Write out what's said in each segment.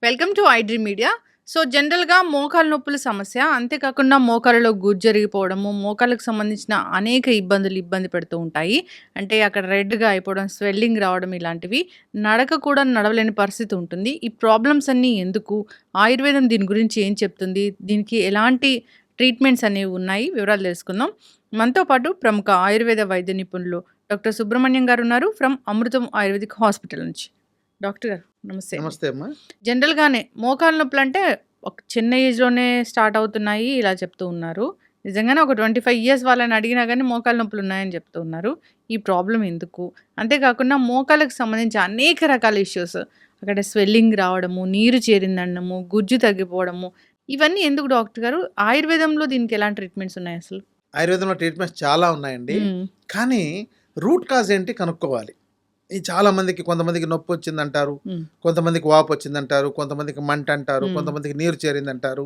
Welcome to iDream media. So, జనరల్‌గా మోకాలు నొప్పుల సమస్య, అంతేకాకుండా మోకాళ్ళలో గుజ్జు జరిగిపోవడము, మోకాళ్ళకి సంబంధించిన అనేక ఇబ్బంది పెడుతూ ఉంటాయి. అంటే అక్కడ రెడ్‌గా అయిపోవడం, స్వెల్లింగ్ రావడం ఇలాంటివి. నడక కూడా నడవలేని పరిస్థితి ఉంటుంది. ఈ ప్రాబ్లమ్స్ అన్నీ ఎందుకు? ఆయుర్వేదం దీని గురించి ఏం చెప్తుంది? దీనికి ఎలాంటి ట్రీట్మెంట్స్ అనేవి ఉన్నాయి? వివరాలు తెలుసుకుందాం. మనతో పాటు ప్రముఖ ఆయుర్వేద వైద్య నిపుణులు డాక్టర్ సుబ్రహ్మణ్యం గారున్నారు ఫ్రమ్ అమృతం ఆయుర్వేదిక్ హాస్పిటల్ నుంచి. డాక్టర్ గారు నమస్తే. నమస్తే అమ్మా. జనరల్‌గానే మోకాళ్ళ నొప్పులంటే ఒక చిన్న ఏజ్‌లోనే స్టార్ట్ అవుతున్నాయి ఇలా చెప్తూ ఉన్నారు. నిజంగానే ఒక 25 ఇయర్స్ వాళ్ళని అడిగినా గానీ మోకాళ్ళ నొప్పులున్నాయని చెప్తూ ఉన్నారు. ఈ ప్రాబ్లమ్ ఎందుకు? అంతేకాకుండా మోకాళ్ళకి సంబంధించి అనేక రకాల ఇష్యూస్. అక్కడ స్వెల్లింగ్ రావడము, నీరు చేరిందనడము, గుజ్జు తగ్గిపోవడము, ఇవన్నీ ఎందుకు డాక్టర్ గారు? ఆయుర్వేదంలో దీనికి ఎలాంటి ట్రీట్మెంట్స్ ఉన్నాయి అసలు? ఆయుర్వేదంలో ట్రీట్మెంట్స్ చాలా ఉన్నాయండి. హ్మ్. కానీ రూట్ కాజ్ ఏంటి కనుక్కోవాలి. ఈ చాలా మందికి కొంతమందికి నొప్పి వచ్చిందంటారు, హ్మ్. కొంతమందికి వాపు వచ్చిందంటారు, కొంతమందికి మంట అంటారు, హ్మ్. కొంతమందికి నీరు చేరిందంటారు,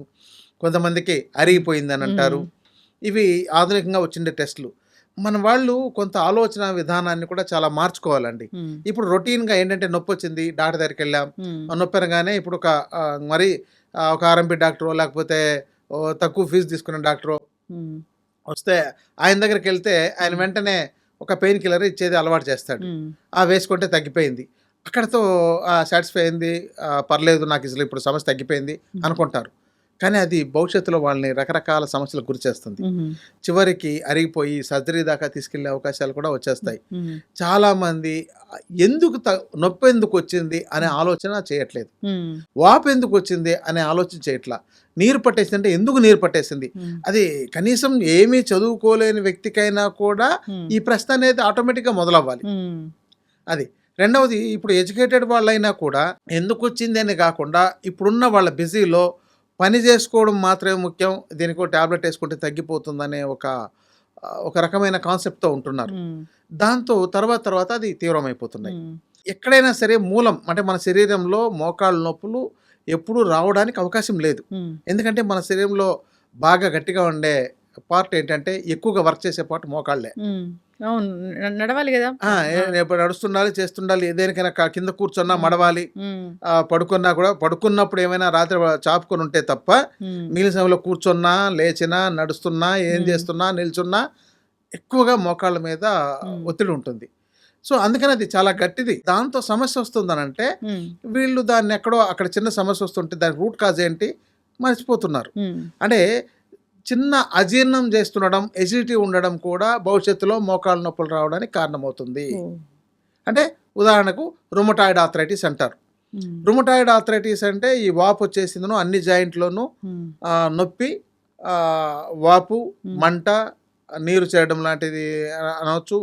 కొంతమందికి అరిగిపోయిందని అంటారు. హ్మ్. ఇవి ఆధునికంగా వచ్చిండే టెస్టులు. మన వాళ్ళు కొంత ఆలోచన విధానాన్ని కూడా చాలా మార్చుకోవాలండి. హ్మ్. ఇప్పుడు రొటీన్‌గా ఏంటంటే నొప్పి వచ్చింది డాక్టర్ దగ్గరికి వెళ్ళాం. హ్మ్. నొప్పి అనగానే ఇప్పుడు మరి ఒక ఆర్ఎంపీ డాక్టరో లేకపోతే తక్కువ ఫీజు తీసుకునే డాక్టరో హ్మ్. వస్తే ఆయన దగ్గరికి వెళ్తే ఆయన హ్మ్. వెంటనే ఒక పెయిన్ కిల్లర్ ఇచ్చేది అలవాటు చేస్తాడు. హ్మ్. వేసుకుంటే తగ్గిపోయింది. అక్కడితో సాటిస్ఫై అయింది. పర్లేదు నాకు అసలు ఇప్పుడు సమస్య తగ్గిపోయింది హ్మ్. అనుకుంటారు. కానీ అది భవిష్యత్తులో వాళ్ళని రకరకాల సమస్యలకు గురి చేస్తుంది. హుహు. చివరికి అరిగిపోయి సర్జరీ దాకా తీసుకెళ్లే అవకాశాలు కూడా వచ్చేస్తాయి. హ్మ్. చాలామంది ఎందుకు నొప్పి ఎందుకు వచ్చింది అనే ఆలోచన చేయట్లేదు. హ్మ్. వాపు ఎందుకు వచ్చింది అనే ఆలోచన చేయట్లా. నీరు పట్టేసిందంటే ఎందుకు నీరు పట్టేసింది? హ్మ్. అది కనీసం ఏమీ చదువుకోలేని వ్యక్తికైనా కూడా హ్మ్. ఈ ప్రశ్న అనేది ఆటోమేటిక్‌గా మొదలవ్వాలి. హ్మ్. అది. రెండవది ఇప్పుడు ఎడ్యుకేటెడ్ వాళ్ళైనా కూడా ఎందుకొచ్చింది అని గాకుండా ఇప్పుడున్న వాళ్ళ బిజీలో పని జేసుకోవడం మాత్రమే ముఖ్యం. దీనికో టాబ్లెట్ యేసుకుంటే తగ్గిపోతుందనే ఒక రకమైన కాన్సెప్ట్‌తో ఉంటున్నారు. హ్మ్. దాంతో తర్వాత అది తీవ్రమైపోతున్నాయి. హ్మ్. ఎక్కడైనా సరే మూలం అంటే మన శరీరంలో మోకాళ్ళ నొప్పులు ఎప్పుడూ రావడానికి అవకాశం లేదు. హ్మ్. ఎందుకంటే మన శరీరంలో బాగా గట్టిగా ఉండే పార్ట్ ఏంటంటే ఎక్కువగా వర్క్ చేసే పార్ట్ మోకాళ్ళే. హ్మ్. అవును. నడవాలి గదా! ఆ! ఆ! ఎప్పుడు నడుస్తుండాలి, చేస్తుండాలి. దేనికైనా కింద కూర్చున్నా హ్మ్. మడవాలి. హ్మ్. పడుకున్నా కూడా పడుకున్నప్పుడు ఏమైనా రాత్రి చాపుకొని ఉంటే తప్ప హ్మ్. మిగిలిన సమయంలో కూర్చున్నా, లేచినా, నడుస్తున్నా, ఏం హ్మ్. చేస్తున్నా, నిల్చున్నా ఎక్కువగా మోకాళ్ళ మీద హ్మ్. ఒత్తిడి ఉంటుంది. సో, అందుకని అది చాలా గట్టిది. దాంతో సమస్య వస్తుందనంటే హ్మ్. వీళ్ళు దాన్ని ఎక్కడో అక్కడ చిన్న సమస్య వస్తుంటే దానికి రూట్ కాజ్ ఏంటి మర్చిపోతున్నారు. హ్మ్. అంటే చిన్న అజీర్ణం చేస్తుండడం, ఎసిడిటీ ఉండడం కూడా భవిష్యత్తులో మోకాళ్ళ నొప్పులు రావడానికి కారణమవుతుంది. ఓహ్! అంటే ఉదాహరణకు రుమటాయిడ్ ఆర్థరైటిస్ అంటారు. హ్మ్. రుమటాయిడ్ ఆర్థరైటిస్ అంటే ఈ వాపు వచ్చేసిందనో అన్ని జాయింట్‌లోనూ హ్మ్. నొప్పి, వాపు, హ్మ్. మంట, నీరు చేరడం లాంటిది అనవచ్చు.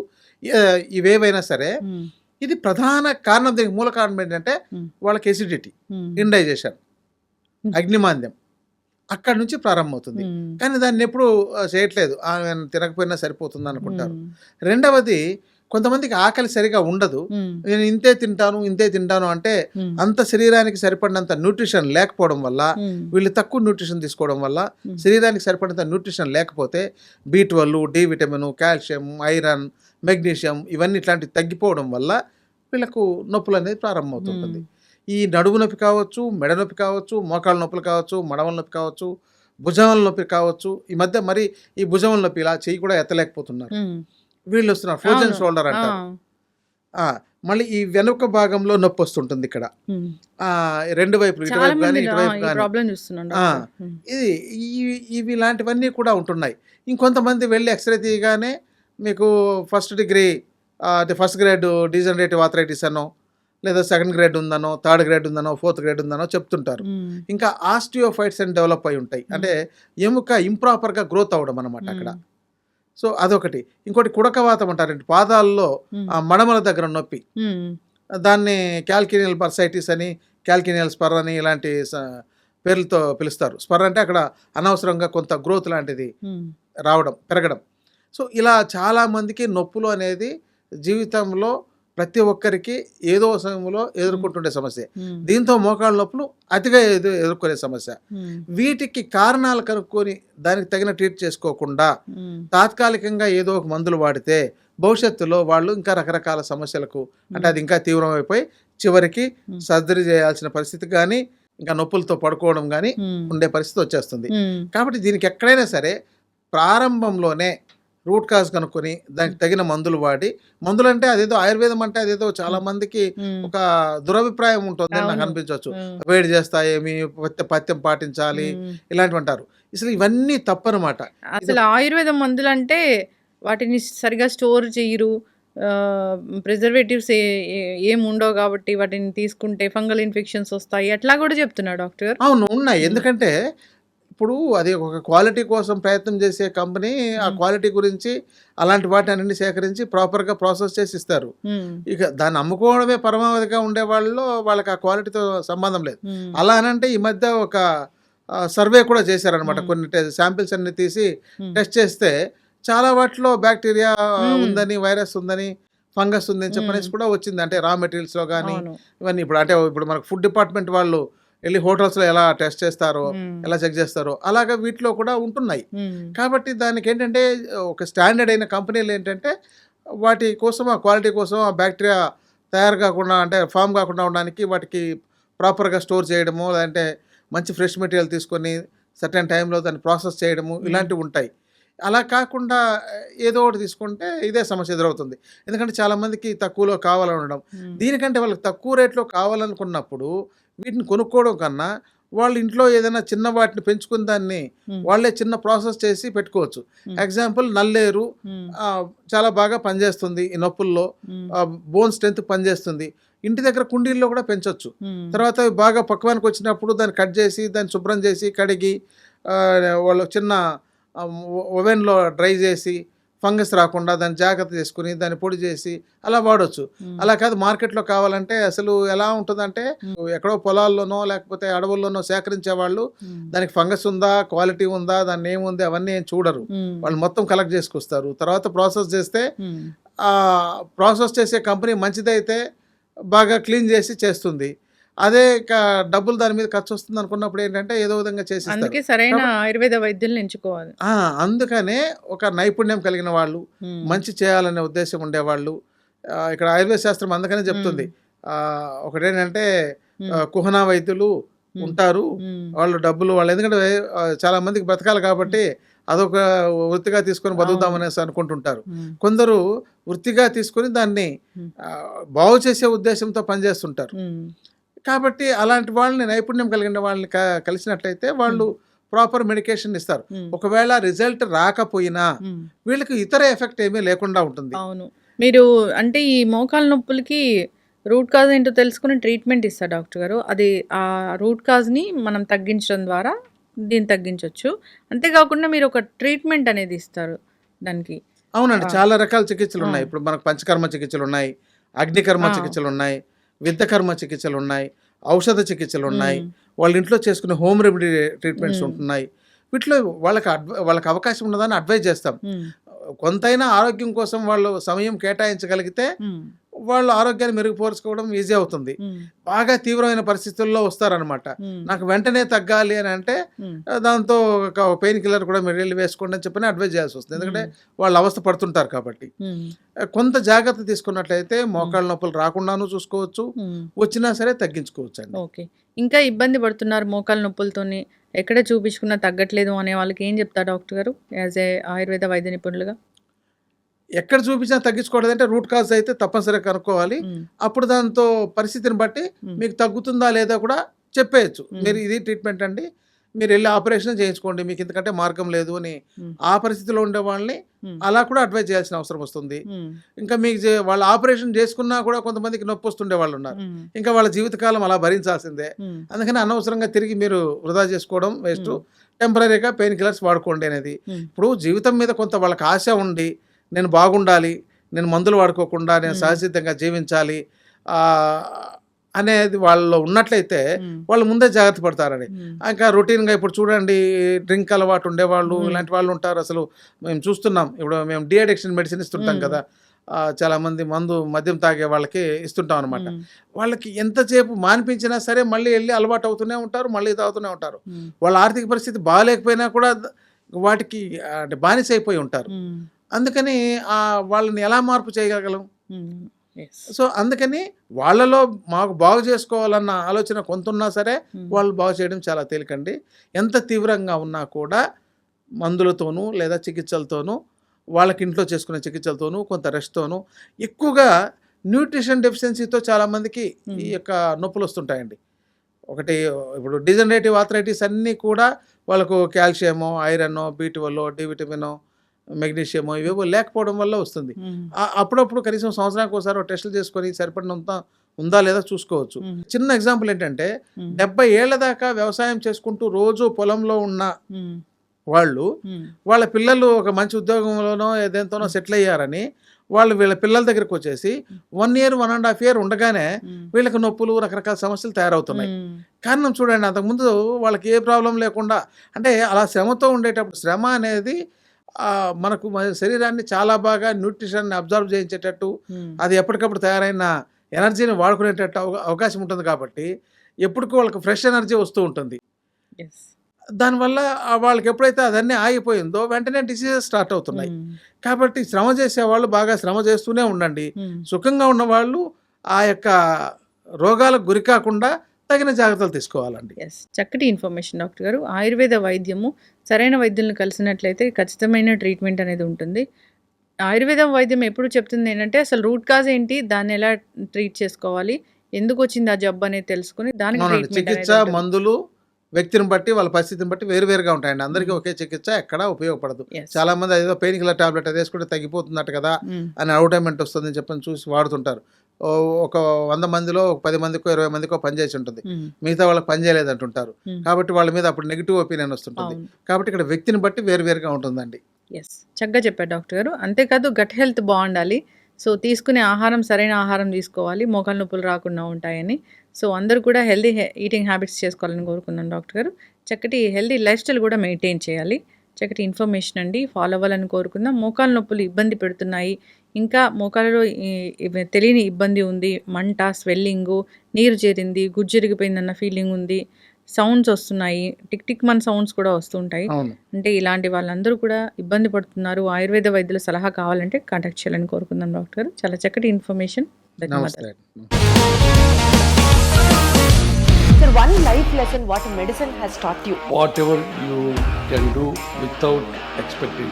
ఇవేవైనా సరే హ్మ్. ఇది ప్రధాన కారణం, దీనికి మూల కారణం ఏంటంటే హ్మ్. వాళ్ళకి ఎసిడిటీ, హ్మ్. ఇండైజెషన్, హ్మ్. అగ్నిమాంద్యం అక్కడి నుంచి ప్రారంభమవుతుంది. హ్మ్. కానీ దాన్నెప్పుడూ చేయట్లేదు. తినకపోయినా సరిపోతుందనుకుంటారు. హ్మ్. రెండవది కొంతమందికి ఆకలి సరిగా ఉండదు. హ్మ్. నేను ఇంతే తింటాను అంటే హ్మ్. అంత శరీరానికి సరిపడినంత న్యూట్రిషన్ లేకపోవడం వల్ల, హ్మ్. వీళ్ళు తక్కువ న్యూట్రిషన్ తీసుకోవడం వల్ల, హ్మ్. శరీరానికి సరిపడినంత న్యూట్రిషన్ లేకపోతే B12, D vitamin, calcium, iron, magnesium ఇవన్నీ ఇట్లాంటివి తగ్గిపోవడం వల్ల వీళ్ళకు నొప్పులనేది ప్రారంభమవుతుంటుంది. హ్మ్. ఈ నడుము నొప్పి కావచ్చు, మెడ నొప్పి కావచ్చు, మోకాళ్ళ నొప్పులు కావచ్చు, మడమల నొప్పి కావచ్చు, భుజాల నొప్పి కావచ్చు. ఈ మధ్య మరి ఈ భుజముల నొప్పి ఇలా చెయ్యి కూడా ఎత్తలేకపోతున్నారు. హ్మ్. వీళ్ళొస్తున్నారు. ఫ్రోజన్ అవును. షోల్డర్ ఆ! అంటారు. ఆ! మళ్ళీ ఈ వెనుక భాగంలో నొప్పొస్తుంటుంది ఇక్కడ. హ్మ్. 2 వైపులు చాలా ఇటువైపు గాని, మందిలో ఇటువైపు ఈ గాని. ప్రాబ్లమ్ చూస్తున్నాను ఆ! డాక్టర్. హ్మ్. ఇది ఇవి ఇలాంటివన్నీ కూడా ఉంటున్నాయి. ఇంకొంతమంది వెళ్లి ఎక్స్‌రే తీయగానే మీకు ఫస్ట్ డిగ్రీ అంటే ఫస్ట్ గ్రేడ్ డీజనరేటివ్ ఆర్థరైటిస్ అనో, లేదా సెకండ్ గ్రేడ్ ఉందనో, థర్డ్ గ్రేడ్ ఉందనో, ఫోర్త్ గ్రేడ్ ఉందనో చెప్తుంటారు. హ్మ్. ఇంకా ఆస్టియోఫైట్స్ అని డెవలప్ అయ్యి ఉంటాయి. హ్మ్. అంటే ఎముక ఇంప్రాపర్‌గా గ్రోత్ అవ్వడం అన్నమాట అక్కడ. హ్మ్. సో, అదొకటి. ఇంకోటి కుడకవాతం అంటారండి. పాదాల్లో హ్మ్. మడమల దగ్గర నొప్పి. హ్మ్. దాన్ని కాల్కినియల్ బర్సైటిస్ అని, కాల్కినియల్ స్పర్ అని ఇలాంటి పేర్లతో పిలుస్తారు. స్పర్ అంటే అక్కడ అనవసరంగా కొంత గ్రోత్ లాంటిది హ్మ్. రావడం, పెరగడం. సో, ఇలా చాలామందికి నొప్పులు అనేది జీవితంలో ప్రతి ఒక్కరికి ఏదో సమయంలో హ్మ్. ఎదుర్కొంటుండే సమస్యే. హ్మ్. దీంతో మోకాళ్ళ నొప్పులు అతిగా ఎదుర్కొనే సమస్య. హ్మ్. వీటికి కారణాలు కనుక్కొని దానికి తగిన ట్రీట్ చేసుకోకుండా హ్మ్. తాత్కాలికంగా ఏదో ఒక మందులు వాడితే భవిష్యత్తులో వాళ్ళు ఇంకా రకరకాల సమస్యలకు అంటే హ్మ్. అది ఇంకా తీవ్రమైపోయి చివరికి హ్మ్. సర్జరీ చేయాల్సిన పరిస్థితి కానీ, ఇంకా నొప్పులతో పడుకోవడం గానీ హ్మ్. ఉండే పరిస్థితి వచ్చేస్తుంది. హ్మ్. కాబట్టి దీనికి ఎక్కడైనా సరే ప్రారంభంలోనే రూట్ కాజ్ కనుక్కొని దానికి హ్మ్. తగిన మందులు వాడి, మందులంటే అదేదో ఆయుర్వేదం అంటే అదేదో చాలా హ్మ్. మందికి హ్మ్. ఒక దురభిప్రాయం ఉంటుంది అని నాకు అవును. అనిపించవచ్చు. హ్మ్. వేడి చేస్తాయేమి, పథ్యం పాటించాలి హ్మ్. ఇలాంటివంటారు. అసలు ఇవన్నీ తప్పనమాట. ఇది అసలు ఆయుర్వేదం మందులంటే వాటిని సరిగ్గా స్టోర్ చెయ్యరు. ప్రిజర్వేటివ్స్ ఏముండవు గాబట్టి వాటిని తీసుకుంటే ఫంగల్ ఇన్ఫెక్షన్స్ ఒస్తాయి. అట్లా గూడా చెప్తున్నారు డాక్టర్. అవును. ఉన్నాయి. హ్మ్. ఎందుకంటే ఇప్పుడు అది ఒక క్వాలిటీ కోసం ప్రయత్నం చేసే కంపెనీ ఆ హ్మ్. క్వాలిటీ గురించి అలాంటి వాటన్నిటిని సేకరించి ప్రాపర్‌గా ప్రాసెస్ చేసి ఇస్తారు. హ్మ్. ఇక దాన్ని అమ్ముకోవడమే పరమావధిగా ఉండే వాళ్ళలో వాళ్ళకి ఆ క్వాలిటీతో సంబంధం లేదు. హ్మ్. అలా అనంటే ఈ మధ్య ఒక సర్వే కూడా చేశారనమాట. హ్మ్. కొన్ని శాంపిల్స్ అన్ని తీసి హ్మ్. టెస్ట్ చేస్తే చాలా వాటిలో బ్యాక్టీరియా హ్మ్. ఉందని, వైరస్ ఉందని, ఫంగస్ ఉందని హ్మ్. చెప్పనేసి కూడా వచ్చింది. అంటే రా మెటీరియల్స్‌లో గానీ అవును. ఇవన్నీ ఇప్పుడు మనకు ఫుడ్ డిపార్ట్‌మెంట్ వాళ్ళు ఎళ్లి హోటల్స్‌లో ఎలా టెస్ట్ చేస్తారో, హ్మ్. ఎలా చెక్ చేస్తారో అలాగా వీటిలో కూడా ఉంటున్నాయి. హ్మ్. కాబట్టి దానికేంటంటే ఒక స్టాండర్డ్ అయిన కంపెనీలేంటంటే వాటి కోసం ఆ క్వాలిటీ కోసం ఆ బ్యాక్టీరియా తయారు కాకుండా అంటే ఫార్మ్ కాకుండా ఉండడానికి వాటికి ప్రాపర్‌గా స్టోర్ చేయడము, లేదంటే మంచి ఫ్రెష్ మెటీరియల్ తీసుకొని సర్టెన్ టైమ్‌లో దాన్ని ప్రాసెస్ చేయడము హ్మ్. ఇలాంటివుంటాయి. అలా కాకుండా ఏదో ఒకటి తీసుకుంటే ఇదే సమస్య ఎదురవుతుంది. ఎందుకంటే చాలామందికి తక్కువలో కావాలనడం. హ్మ్. దీనికంటే వాళ్ళకి తక్కువ రేట్‌లో కావాలనుకున్నప్పుడు వీటిని కొనుక్కోవడం కన్నా వాళ్ళ ఇంట్లో ఏదైనా చిన్న వాటిని పెంచుకుని దాన్ని హ్మ్. వాళ్ళే చిన్న ప్రాసెస్ చేసి పెట్టుకోవచ్చు. హ్మ్. ఎగ్జాంపుల్ నల్లేరు హ్మ్. చాలా బాగా పనిచేస్తుంది ఈ నొప్పుల్లో. హ్మ్. బోన్ స్ట్రెంగ్త్‌కి పనిచేస్తుంది. ఇంటి దగ్గర కుండీల్లో కూడా పెంచొచ్చు. హ్మ్. తర్వాత అవి బాగా పక్వానికొచ్చినప్పుడు దాన్ని కట్ చేసి, దాన్ని శుభ్రం చేసి, కడిగి వాళ్ళు చిన్న ఓవెన్‌లో డ్రై చేసి, ఫంగస్ రాకుండా దాన్ని జాగ్రత్త చేసుకొని, దాన్ని పొడి చేసి అలా వాడొచ్చు. హ్మ్. అలా కాదు మార్కెట్‌లో కావాలంటే అసలు ఎలా ఉంటుందంటే హ్మ్. ఎక్కడో పొలాల్లోనో లేకపోతే అడవుల్లోనో సేకరించేవాళ్ళు హ్మ్. దానికి ఫంగస్ ఉందా? క్వాలిటీ ఉందా? దాన్నేముంది? అవన్నీ ఏం చూడరు. హ్మ్. వాళ్ళు మొత్తం కలెక్ట్ చేసుకొస్తారు. తర్వాత ప్రాసెస్ చేస్తే హ్మ్. ప్రాసెస్ చేసే కంపెనీ మంచిదైతే బాగా క్లీన్ చేసి చేస్తుంది. అదే డబ్బులు దాని మీద ఖర్చొస్తుందనుకున్నప్పుడు ఏంటంటే ఏదో విధంగా చేసిస్తారు. అందుకే సరైన కాబట్టి ఆయుర్వేద వైద్యుల్ని ఎంచుకోవాలి. ఆ! అందుకనే ఒక నైపుణ్యం కలిగిన వాళ్ళు, హ్మ్. మంచి చేయాలనే ఉద్దేశ్యం ఉండేవాళ్ళు ఇక్కడ ఆయుర్వేద శాస్త్రం అందుకనే హ్మ్. చెప్తుంది. ఒకటేంటంటే హ్మ్. కుహనా వైద్యులు హ్మ్. ఉంటారు. హ్మ్. వాళ్ళు డబ్బులు వాళ్ళు ఎందుకంటే చాలా మందికి బ్రతకాలి హ్మ్. కాబట్టి అదొక వృత్తిగా తీసుకొని అవును. బతుకుదామనేసి అనుకుంటుంటారు. హ్మ్. కొందరు వృత్తిగా తీసుకొని దాన్ని హ్మ్. బాగు చేసే ఉద్దేశ్యంతో పనిచేస్తుంటారు. హ్మ్. కాబట్టి అలాంటి వాళ్ళని నైపుణ్యం కలిగిన వాళ్ళని కలిసినట్లయితే హ్మ్. వాళ్ళు ప్రాపర్ మెడికేషన్ ఇస్తారు. హ్మ్. ఒకవేళ రిజల్ట్ రాకపోయినా హ్మ్. వీళ్ళకి ఇతర ఎఫెక్ట్ ఏమీ లేకుండా ఉంటుంది. అవును. మీరు అంటే ఈ మోకాళ్ళ నొప్పులకి రూట్ కాజ్ ఏంటో తెలుసుకొని ట్రీట్మెంట్ ఇస్తారు డాక్టర్ గారు. అది ఆ రూట్ కాజ్‌ని మనం తగ్గించడం ద్వారా దీన్ని తగ్గించొచ్చు. అంతే కాకుండా మీరు ఒక ట్రీట్మెంట్ అనేది ఇస్తారు దానికి. అవునండి. ఆ! చాలా రకాల ఆ! చికిత్సలున్నాయి. ఇప్పుడు మనకు పంచకర్మ చికిత్సలున్నాయి, అగ్నికర్మ ఆ! చికిత్సలున్నాయి, విద్దకర్మ చికిత్సలున్నాయి, ఔషధ చికిత్సలున్నాయి, హ్మ్. వాళ్ళ ఇంట్లో చేసుకునే హోమ్ రెమెడీ ట్రీట్మెంట్స్ హ్మ్. ఉంటున్నాయి. వీటిలో వాళ్ళకి అవకాశం ఉన్నదాన్ని అడ్వైజ్ చేస్తాం. హ్మ్. కొంతైనా ఆరోగ్యం కోసం వాళ్ళు సమయం కేటాయించగలిగితే హ్మ్. వాళ్ళు ఆరోగ్యాన్ని మెరుగుపరుచుకోవడం ఈజీ అవుతుంది. హ్మ్. బాగా తీవ్రమైన పరిస్థితుల్లో వస్తారనమాట. హ్మ్. నాకు వెంటనే తగ్గాలి అని అంటే హ్మ్. దాంతో ఒక పెయిన్ కిల్లర్ కూడా మీరు వెళ్లి వేసుకోండి అని చెప్పని అడ్వైజ్ చేయాల్సొస్తుంది. ఎందుకంటే హ్మ్. వాళ్ళు అవస్థ పడుతుంటారు కాబట్టి. హ్మ్. కొంత జాగ్రత్త తీసుకున్నట్లయితే హ్మ్. మోకాళ్ళ నొప్పులు రాకుండాను చూసుకోవచ్చు. హ్మ్. వచ్చినా సరే తగ్గించుకోవచ్చండి. ఓకే. ఇంకా ఇబ్బంది పడుతున్నారు మోకాళ్ళ నొప్పులతోని. ఎక్కడ చూపించుకున్నా తగ్గట్లేదు అనే వాళ్ళకి ఏం చెప్తారు డాక్టర్ గారు? యాస్ ఏ ఆయుర్వేద వైద్య నిపుణులుగా? ఎక్కడ చూపించినా తగ్గించుకోవడదంటే రూట్ కాజ్ అయితే తప్పనిసరిగా కనుక్కోవాలి. హ్మ్. అప్పుడు దాంతో పరిస్థితిని బట్టి హ్మ్. మీకు తగ్గుతుందా లేదా కూడా చెప్పేయొచ్చు. హ్మ్. మీరు ఇది ట్రీట్మెంట్ అండి. మీరెళ్లి ఆపరేషనే చేయించుకోండి. మీకు ఇంతకంటే మార్గం లేదు అని హ్మ్. ఆ పరిస్థితిలో ఉండే వాళ్ళని హ్మ్. అలా కూడా అడ్వైజ్ చేయాల్సిన అవసరం వస్తుంది. హ్మ్. ఇంకా మీకు వాళ్ళు ఆపరేషన్ చేసుకున్నా కూడా కొంతమందికి నొప్పొస్తుండే వాళ్ళున్నారు. హ్మ్. ఇంకా వాళ్ళ జీవితకాలం అలా భరించాల్సిందే. హ్మ్. అందుకని అనవసరంగా తిరిగి మీరు వృధా చేసుకోవడం వేస్టు. హ్మ్. టెంపరరీగా పెయిన్ కిల్లర్స్ వాడుకోండి అనేది. హ్మ్. ఇప్పుడు జీవితం మీద కొంత వాళ్ళకి ఆశ ఉండి నేను బాగుండాలి. నేను మందులు వాడుకోకుండా నేను హ్మ్. సహజసిద్ధంగా జీవించాలి. ఆహ్, అనేది వాళ్ళలో ఉన్నట్లయితే హ్మ్. వాళ్ళు ముందే జాగ్రత్త పడతారని. హ్మ్. ఇంకా రొటీన్‌గా ఇప్పుడు చూడండి డ్రింక్ అలవాటు ఉండేవాళ్ళు, హ్మ్. ఇలాంటి వాళ్ళు ఉంటారు. అసలు మేము చూస్తున్నాం. ఇప్పుడు మేము డీ అడిక్షన్ మెడిసిన్ ఇస్తుంటాం హ్మ్. కదా! చాలామంది మద్యం తాగే వాళ్ళకి ఇస్తుంటాం అనమాట. హ్మ్. వాళ్ళకి ఎంతసేపు మానిపించినా సరే మళ్ళీ ఎళ్లి అలవాటు అవుతూనే ఉంటారు. మళ్ళీ తాగుతూనే ఉంటారు. హ్మ్. వాళ్ళ ఆర్థిక పరిస్థితి బాలేకపోయినా కూడా వాటికి అంటే బానిసైపోయి ఉంటారు. హ్మ్. అందుకని వాళ్ళని ఎలా మార్పు చేయగలం? హ్మ్. Yes. సో అందుకని వాళ్ళలో మాకు బాగు చేసుకోవాలన్న ఆలోచన కొంత ఉన్నా సరే వాళ్ళు బాగు చేయడం చాలా తేలికండి. ఎంత తీవ్రంగా ఉన్నా కూడా మందులతోనూ లేదా చికిత్సలతోనూ, వాళ్ళకి ఇంట్లో చేసుకునే చికిత్సలతోనూ, కొంత రెస్ట్‌తోనూ, ఎక్కువగా న్యూట్రిషన్ డెఫిషియన్సీతో చాలామందికి ఈ యొక్క నొప్పులు వస్తుంటాయండి. ఒకటి ఇప్పుడు డిజనరేటివ్ ఆర్థరైటిస్ అన్నీ కూడా వాళ్ళకు కాల్షియమో, ఐరనో, B12, డి విటమినో, మెగ్నీషియమో ఇవేవో లేకపోవడం వల్ల వస్తుంది. అప్పుడప్పుడు కనీసం సంవత్సరానికి ఒకసారి టెస్టులు చేసుకొని సరిపడినంత ఉందా లేదా చూసుకోవచ్చు. చిన్న ఎగ్జాంపుల్ ఏంటంటే 70 ఏళ్ల దాకా వ్యవసాయం చేసుకుంటూ రోజు పొలంలో ఉన్న వాళ్ళు వాళ్ళ పిల్లలు ఒక మంచి ఉద్యోగంలోనో దేంతోనో సెటిల్ అయ్యారని వాళ్ళు వీళ్ళ పిల్లల దగ్గరకు వచ్చేసి 1 year 1.5 year ఉండగానే వీళ్ళకి నొప్పులు, రకరకాల సమస్యలు తయారవుతున్నాయి. కారణం చూడండి, అంతకుముందు వాళ్ళకి ఏ ప్రాబ్లం లేకుండా, అంటే అలా శ్రమతో ఉండేటప్పుడు శ్రమ అనేది మనకు మన శరీరాన్ని చాలా బాగా న్యూట్రిషన్ని అబ్జర్వ్ చేయించేటట్టు, అది ఎప్పటికప్పుడు తయారైన ఎనర్జీని వాడుకునేటట్టు అవకాశం ఉంటుంది. కాబట్టి ఎప్పటికీ వాళ్ళకి ఫ్రెష్ ఎనర్జీ వస్తూ ఉంటుంది. దానివల్ల వాళ్ళకి ఎప్పుడైతే అదన్నీ ఆగిపోయిందో వెంటనే డిసీజెస్ స్టార్ట్ అవుతున్నాయి. కాబట్టి శ్రమ చేసేవాళ్ళు బాగా శ్రమ చేస్తూనే ఉండండి. సుఖంగా ఉన్నవాళ్ళు ఆ యొక్క రోగాలకు గురి కాకుండా తగిన జాగ్రత్తలు తీసుకోవాలండి. చక్కటి ఇన్ఫర్మేషన్ డాక్టర్ గారు. ఆయుర్వేద వైద్యము సరైన వైద్యులను కలిసినట్లయితే ఖచ్చితమైన ట్రీట్మెంట్ అనేది ఉంటుంది. ఆయుర్వేదం వైద్యం ఎప్పుడు చెప్తుంది ఏంటంటే అసలు రూట్ కాజ్ ఏంటి, దాన్ని ఎలా ట్రీట్ చేసుకోవాలి, ఎందుకు వచ్చింది ఆ జబ్బు అనేది తెలుసుకుని దానికి ట్రీట్మెంట్ చికిత్స, మందులు వ్యక్తిని బట్టి వాళ్ళ పరిస్థితిని బట్టి వేరువేరుగా ఉంటాయండి. అందరికీ ఒకే చికిత్స ఎక్కడ ఉపయోగపడదు. చాలా మంది ఏదో పెయిన్ కిల్లర్ టాబ్లెట్ అది వేసుకుంటే తగ్గిపోతుందట కదా అని అడ్వర్టైజ్మెంట్ వస్తుందని చెప్పని చూసి వాడుతుంటారు. ఒక 100 మందిలో 10 మందికో 20 మందికో పనిచేసి ఉంటుంది, మిగతా వాళ్ళకి పని చేయలేదంటుంటారు. కాబట్టి వాళ్ళ మీద అప్పుడు నెగిటివ్ ఒపీనియన్ వస్తుంటుంది. కాబట్టి ఇక్కడ వ్యక్తిని బట్టి వేరువేరుగా ఉంటుందండి. చక్కగా చెప్పారు డాక్టర్ గారు. అంతేకాదు గట్ హెల్త్ బాగుండాలి. సో తీసుకునే ఆహారం సరైన ఆహారం తీసుకోవాలి, మోకాలు నొప్పులు రాకుండా ఉంటాయని. సో అందరూ కూడా హెల్దీ ఈటింగ్ హ్యాబిట్స్ చేసుకోవాలని కోరుకున్నాను డాక్టర్ గారు. చక్కటి హెల్దీ లైఫ్ స్టైల్ కూడా మెయింటైన్ చేయాలి. చక్కటి ఇన్ఫర్మేషన్ అండి, ఫాలో అవ్వాలని కోరుకుందాం. మోకాలు నొప్పులు ఇబ్బంది పెడుతున్నాయి, ఇంకా మోకాలలో తెలియని ఇబ్బంది ఉంది, మంట, స్వెల్లింగు, నీరు చేరింది, గుజ్జరిగిపోయిందన్న ఫీలింగ్ ఉంది, సౌండ్స్ వస్తున్నాయి, టిక్ టిక్ మన సౌండ్స్ కూడా వస్తుంటాయి అంటే ఇలాంటి వాళ్ళందరూ కూడా ఇబ్బంది పడుతున్నారు. ఆయుర్వేద వైద్యుల సలహా కావాలంటే కాంటాక్ట్ చేయాలని కోరుకుందాం డాక్టర్ గారు. చాలా చక్కటి ఇన్ఫర్మేషన్. ధన్యవాదాలు. Sir, one life lesson what medicine has taught you. Whatever you can do without expecting.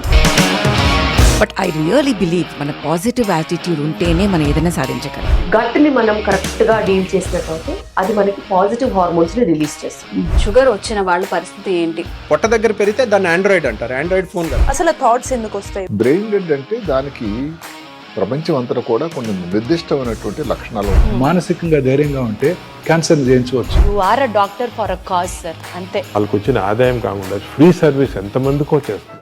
But I really believe మన పాజిటివ్ యాటిట్యూడ్ ఉంటేనే మనం ఏదైనా సాధించగలం. గట్ ని మనం కరెక్ట్ గా డీల్ చేసినట్లయితే అది మనకి పాజిటివ్ హార్మోన్స్ ని రిలీజ్ చేస్తుంది. షుగర్ వచ్చిన వాళ్ళ పరిస్థితి ఏంటి? పొట్ట దగ్గర పెరిగితే దాన్ని ఆండ్రాయిడ్ అంటారు, ఆండ్రాయిడ్ ఫోన్ కదా. అసలు థాట్స్ ఎందుకు వస్తాయి? బ్రెయిన్ డెడ్ అంటే దానికి ప్రపంచం అంతా కూడా కొన్ని నిర్దిష్టమైనటువంటి లక్షణాలు ఉన్నాయి. మానసికంగా ధైర్యంగా ఉంటే క్యాన్సర్ జయించవచ్చు. You are a doctor for a cause sir, అంతే. వాళ్ళకి వచ్చిన ఆదాయం కాకుండా ఫ్రీ సర్వీస్ ఎంతమందికో చేస్తుంది.